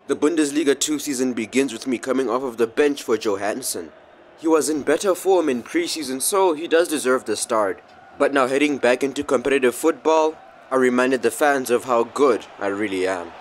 The Bundesliga 2 season begins with me coming off of the bench for Johansson. He was in better form in preseason, so he does deserve the start. But now heading back into competitive football, I reminded the fans of how good I really am.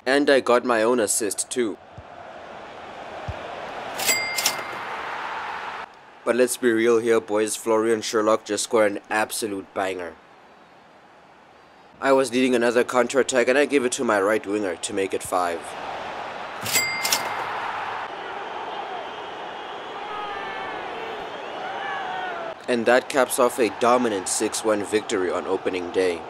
And I got my own assist too. But let's be real here, boys, Florian Sherlock just scored an absolute banger. I was needing another counter-attack and I gave it to my right winger to make it 5. And that caps off a dominant 6-1 victory on opening day.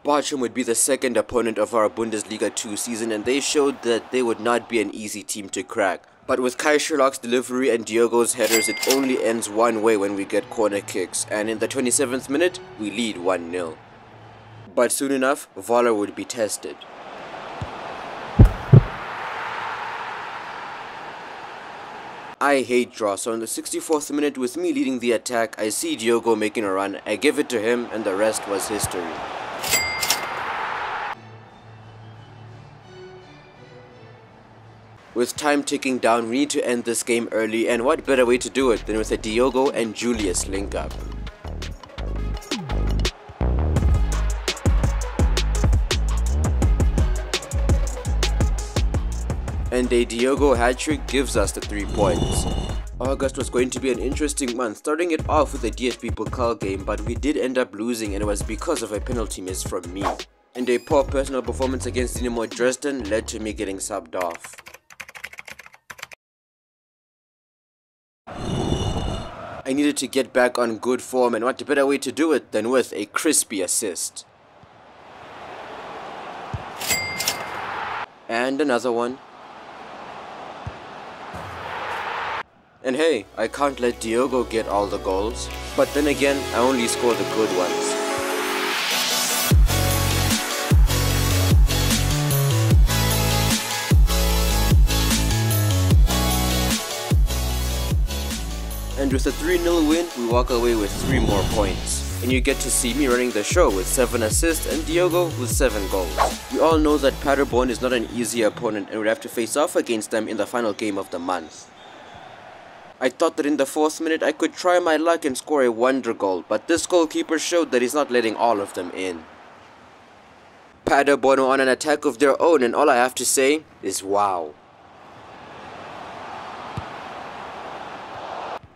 Bochum would be the second opponent of our Bundesliga 2 season, and they showed that they would not be an easy team to crack. But with Kai Sherlock's delivery and Diogo's headers, it only ends one way when we get corner kicks, and in the 27th minute, we lead 1-0. But soon enough, Voller would be tested. I hate draw, so in the 64th minute with me leading the attack, I see Diogo making a run, I give it to him, and the rest was history. With time ticking down, we need to end this game early, and what better way to do it than with a Diogo and Julius link up. And a Diogo hat-trick gives us the 3 points. August was going to be an interesting month, starting it off with a DFB Pokal game, but we did end up losing, and it was because of a penalty miss from me. And a poor personal performance against Dynamo Dresden led to me getting subbed off. I needed to get back on good form, and what better way to do it than with a crispy assist. And another one. And hey, I can't let Diogo get all the goals, but then again, I only score the good ones. And with a 3-0 win, we walk away with 3 more points. And you get to see me running the show with 7 assists and Diogo with 7 goals. We all know that Paderborn is not an easy opponent and we'd have to face off against them in the final game of the month. I thought that in the 4th minute I could try my luck and score a wonder goal, but this goalkeeper showed that he's not letting all of them in. Paderborn are on an attack of their own, and all I have to say is wow.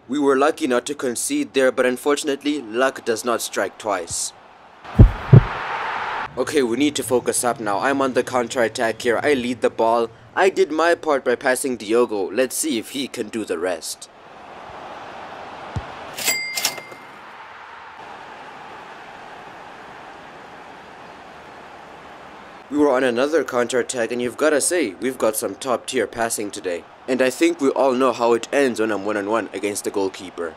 We were lucky not to concede there, but unfortunately, luck does not strike twice. Okay, we need to focus up now. I'm on the counter-attack here. I lead the ball. I did my part by passing Diogo. Let's see if he can do the rest. We were on another counter-attack, and you've got to say, we've got some top-tier passing today. And I think we all know how it ends when I'm one-on-one against the goalkeeper.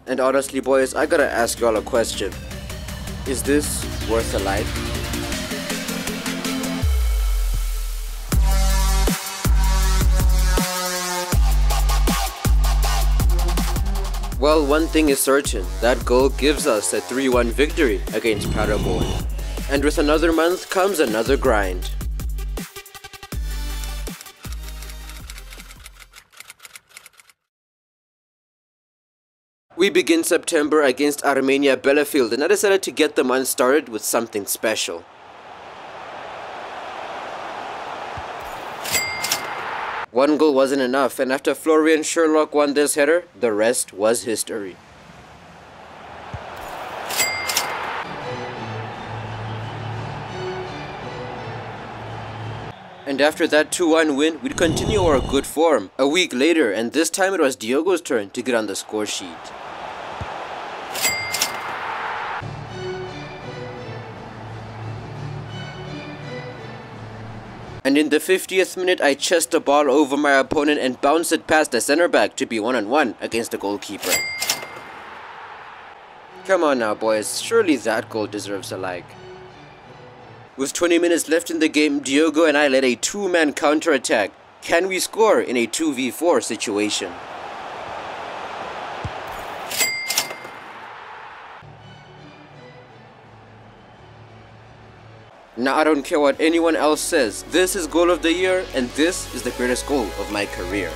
And honestly, boys, I gotta ask y'all a question. Is this worth a like? Well, one thing is certain, that goal gives us a 3-1 victory against Paderborn. And with another month comes another grind. We begin September against Armenia Bielefeld, and I decided to get the month started with something special. One goal wasn't enough, and after Florian Sherlock won this header, the rest was history. And after that 2-1 win, we'd continue our good form. A week later, and this time it was Diogo's turn to get on the score sheet. And in the 50th minute, I chest the ball over my opponent and bounce it past the center back to be one-on-one against the goalkeeper. Come on now boys, surely that goal deserves a like. With 20 minutes left in the game, Diogo and I led a two-man counter-attack. Can we score in a 2v4 situation? Now I don't care what anyone else says, this is goal of the year and this is the greatest goal of my career.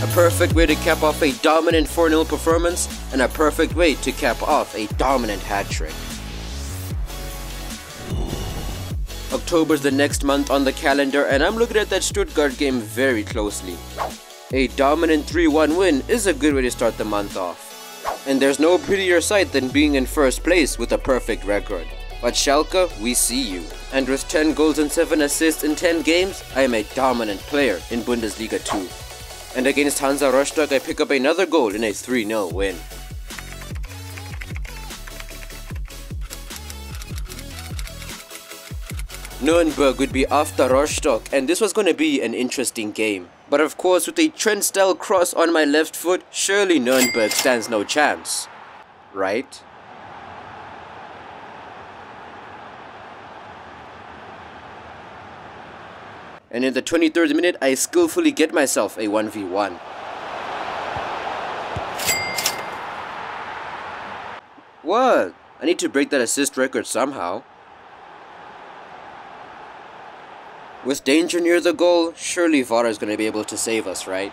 A perfect way to cap off a dominant 4-0 performance and a perfect way to cap off a dominant hat-trick. October's the next month on the calendar and I'm looking at that Stuttgart game very closely. A dominant 3-1 win is a good way to start the month off. And there's no prettier sight than being in first place with a perfect record. But Schalke, we see you. And with 10 goals and 7 assists in 10 games, I am a dominant player in Bundesliga 2. And against Hansa Rostock, I pick up another goal in a 3-0 win. Nuremberg would be after Rostock and this was going to be an interesting game. But of course with a Trent-style cross on my left foot, surely Nuremberg stands no chance. Right? And in the 23rd minute, I skillfully get myself a 1v1. What? I need to break that assist record somehow. With danger near the goal, surely VAR is going to be able to save us, right?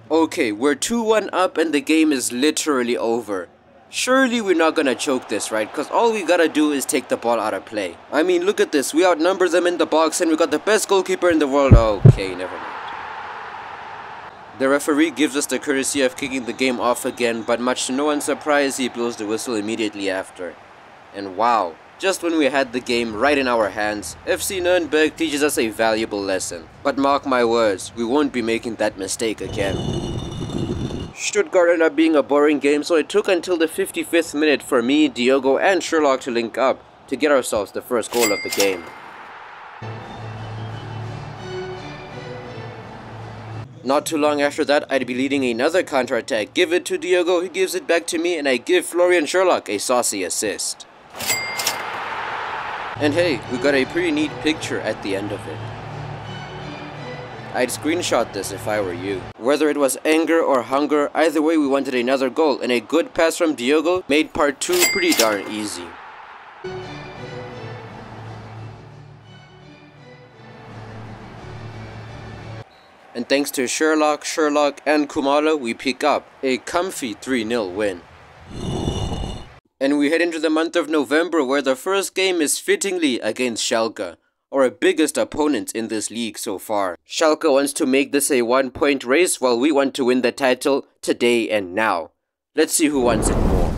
Okay, we're 2-1 up and the game is literally over. Surely we're not gonna choke this, right? Because all we gotta do is take the ball out of play. I mean, look at this. We outnumber them in the box and we got the best goalkeeper in the world. Okay, never mind. The referee gives us the courtesy of kicking the game off again, but much to no one's surprise, he blows the whistle immediately after. And wow, just when we had the game right in our hands, FC Nuremberg teaches us a valuable lesson. But mark my words, we won't be making that mistake again. Stuttgart ended up being a boring game, so it took until the 55th minute for me, Diogo and Sherlock to link up to get ourselves the first goal of the game. Not too long after that, I'd be leading another counter-attack. Give it to Diogo, he gives it back to me, and I give Florian Sherlock a saucy assist. And hey, we got a pretty neat picture at the end of it. I'd screenshot this if I were you. Whether it was anger or hunger, either way we wanted another goal, and a good pass from Diogo made part 2 pretty darn easy. And thanks to Sherlock, and Kumalo, we pick up a comfy 3-0 win. And we head into the month of November where the first game is fittingly against Schalke, our biggest opponent in this league so far. Schalke wants to make this a 1-point race while we want to win the title today and now. Let's see who wants it more.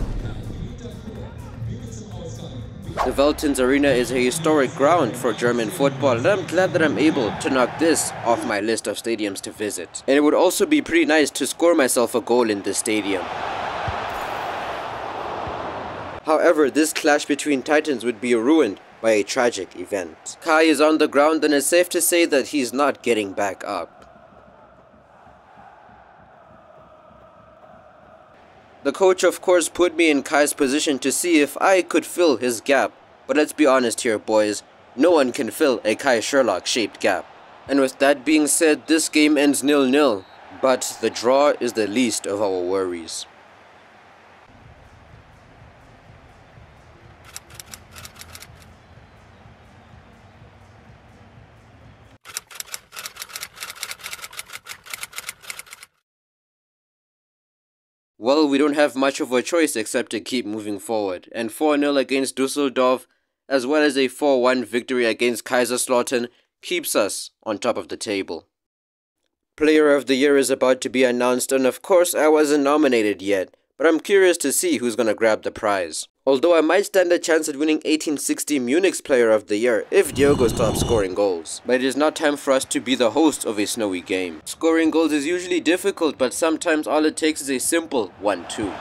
The Veltins Arena is a historic ground for German football and I'm glad that I'm able to knock this off my list of stadiums to visit. And it would also be pretty nice to score myself a goal in this stadium. However, this clash between Titans would be ruined by a tragic event. Kai is on the ground and it's safe to say that he's not getting back up. The coach of course put me in Kai's position to see if I could fill his gap, but let's be honest here boys, no one can fill a Kai Sherlock shaped gap. And with that being said, this game ends 0-0, but the draw is the least of our worries. Well, we don't have much of a choice except to keep moving forward, and 4-0 against Düsseldorf, as well as a 4-1 victory against Kaiserslautern, keeps us on top of the table. Player of the Year is about to be announced, and of course I wasn't nominated yet, but I'm curious to see who's gonna grab the prize. Although I might stand a chance at winning 1860 Munich's Player of the Year if Diogo stops scoring goals. But it is not time for us to be the host of a snowy game. Scoring goals is usually difficult, but sometimes all it takes is a simple 1-2.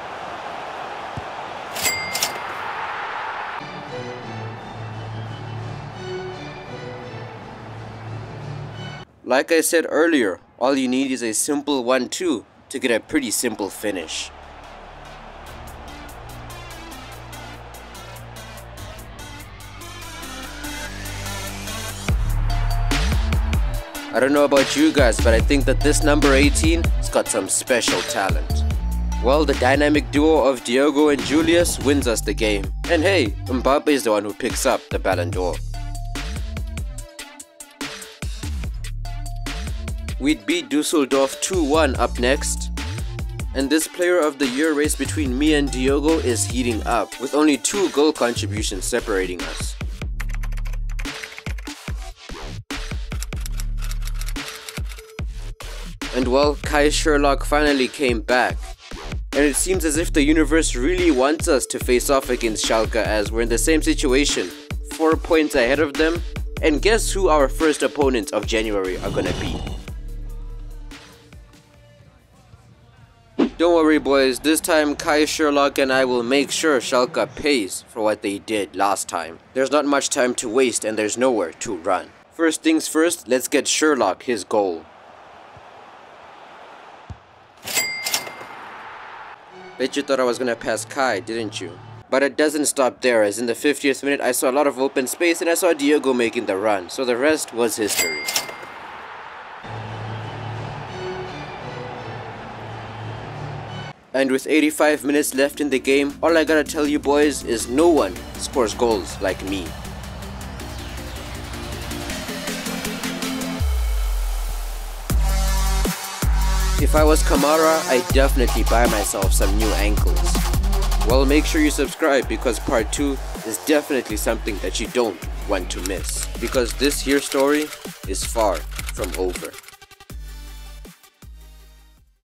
Like I said earlier, all you need is a simple 1-2 to get a pretty simple finish. I don't know about you guys, but I think that this number 18 has got some special talent. Well, the dynamic duo of Diogo and Julius wins us the game. And hey, Mbappe is the one who picks up the Ballon d'Or. We'd beat Dusseldorf 2-1 up next. And this player of the year race between me and Diogo is heating up, with only 2 goal contributions separating us. And well, Kai Sherlock finally came back. And it seems as if the universe really wants us to face off against Schalke, as we're in the same situation, 4 points ahead of them. And guess who our first opponents of January are gonna be? Don't worry boys, this time Kai Sherlock and I will make sure Schalke pays for what they did last time. There's not much time to waste and there's nowhere to run. First things first, let's get Sherlock his goal. Bet you thought I was gonna pass Kai, didn't you? But it doesn't stop there, as in the 50th minute I saw a lot of open space and I saw Diogo making the run, so the rest was history. And with 85 minutes left in the game, all I gotta tell you boys is no one scores goals like me. If I was Kamara, I'd definitely buy myself some new ankles. Well, make sure you subscribe because part 2 is definitely something that you don't want to miss. Because this here story is far from over.